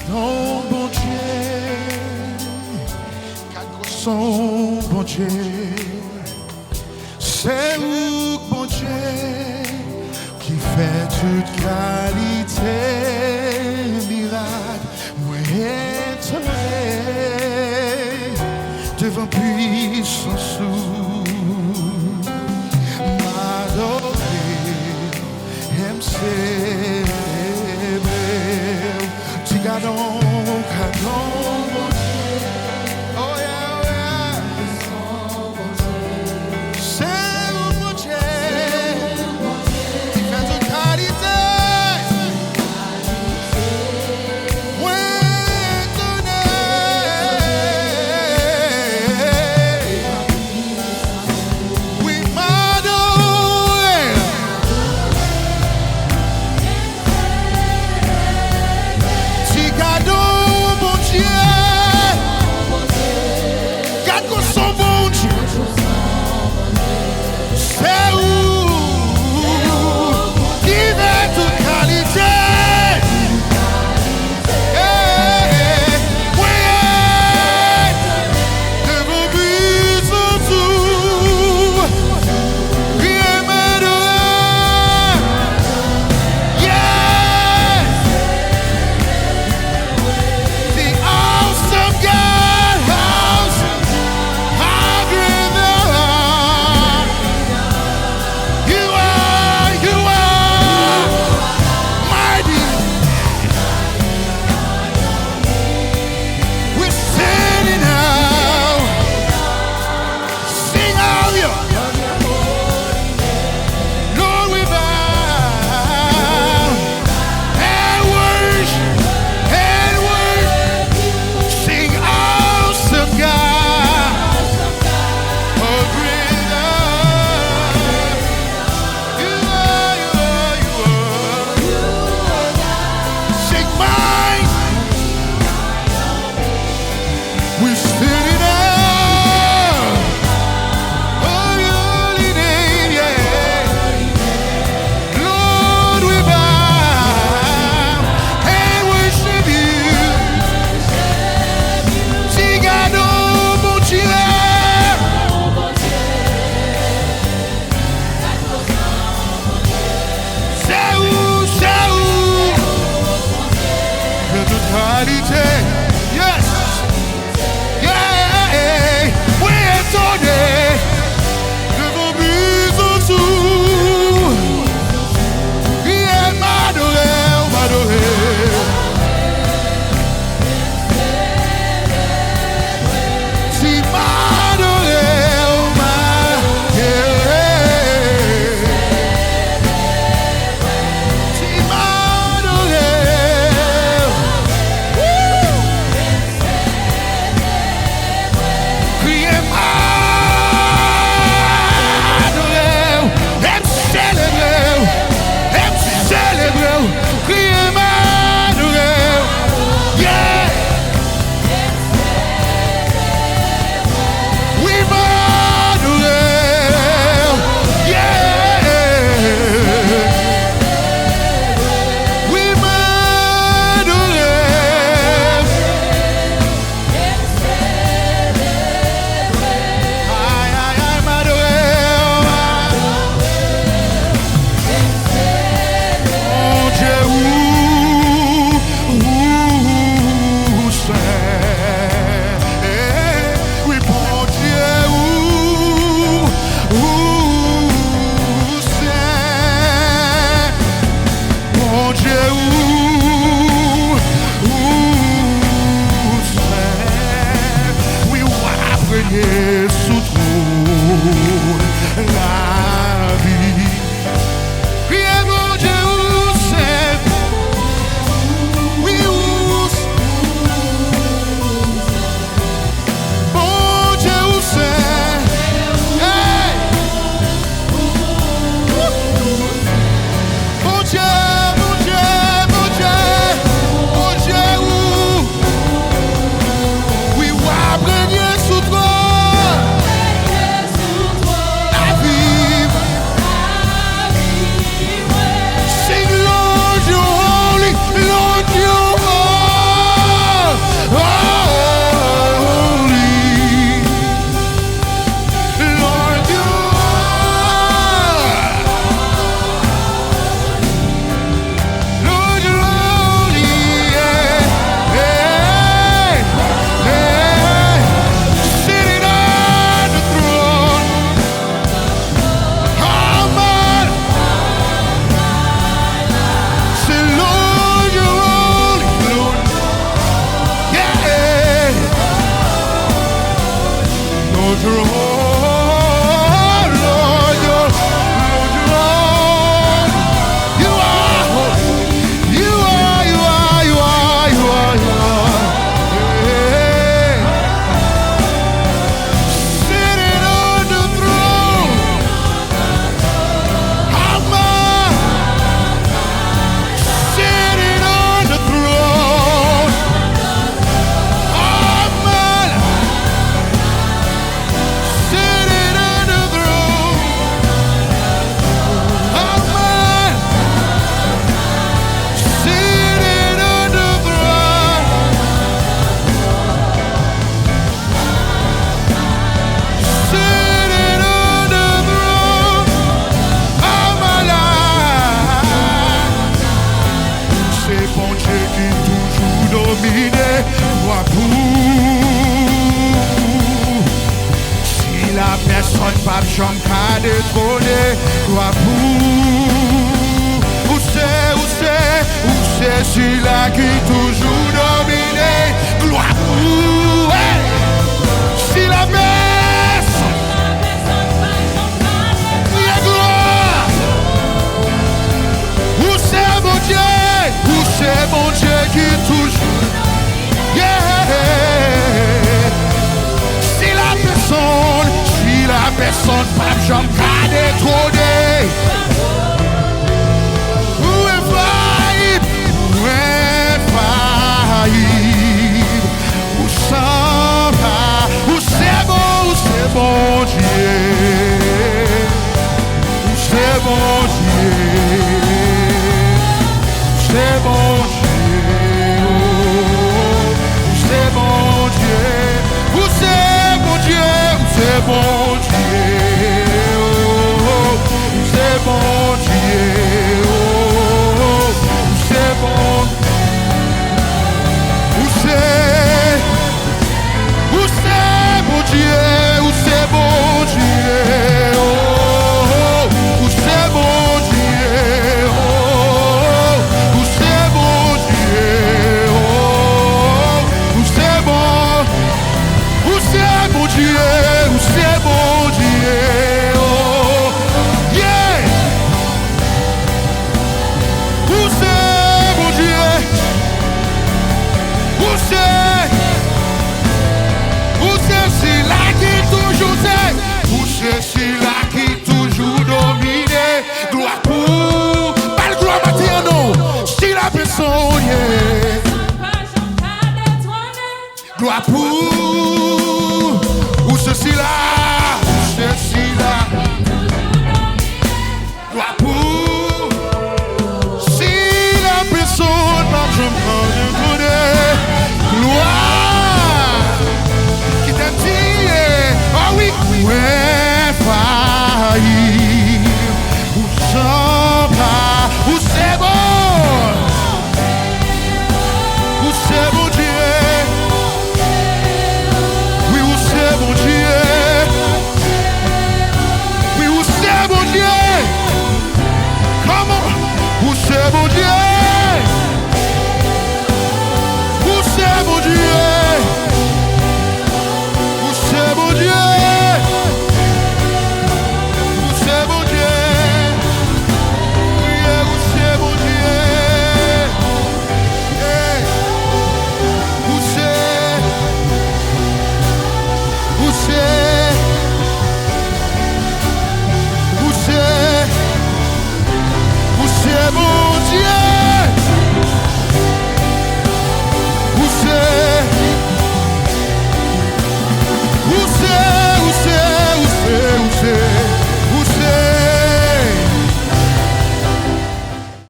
non, bon Dieu, car son bon Dieu, c'est où, bon Dieu, qui fait toute qualité, miracle, moi étonné, devant puissance sous, m'adorer, m'aimer. Canon, oh yeah, oh yeah. C'est où mon Dieu qui fait toute qualité. Oui, étonné. Oui, m'adorer. gloire pour. Si la personne pas jamais qu'à détrôner, gloire pour. Où c'est celui-là qui toujours dominé, gloire pour. Hey! Si la personne, la gloire. Où c'est mon Dieu, où c'est mon Dieu qui toujours. Yeah. Si la personne pas jamais qu'à détrôner. Où est faillible, où s'en va, où c'est bon Dieu, où c'est bon Dieu, c'est bon Dieu, où c'est bon Dieu, où c'est bon Dieu, où c'est bon Dieu, où c'est bon Dieu, où c'est bon, où c'est bon Dieu, où c'est bon Dieu, où c'est bon Dieu, où c'est bon Dieu, où c'est bon, où c'est bon Dieu, où c'est bon Dieu, yeah, où c'est bon Dieu, où c'est celui-là qui toujours c'est, où c'est celui-là qui toujours dominé, gloire pour, pas le gloire matin non, si la personne, yeah. Gloire pour, où ceci-là, gloire pour, si la personne n'a jamais donné, gloire, qui t'a dit, ah oui, où est faillible, où s'en va, où c'est bon Dieu. Oui, où c'est bon Dieu. Oui, où c'est bon Dieu. Comment? Où c'est bon Dieu.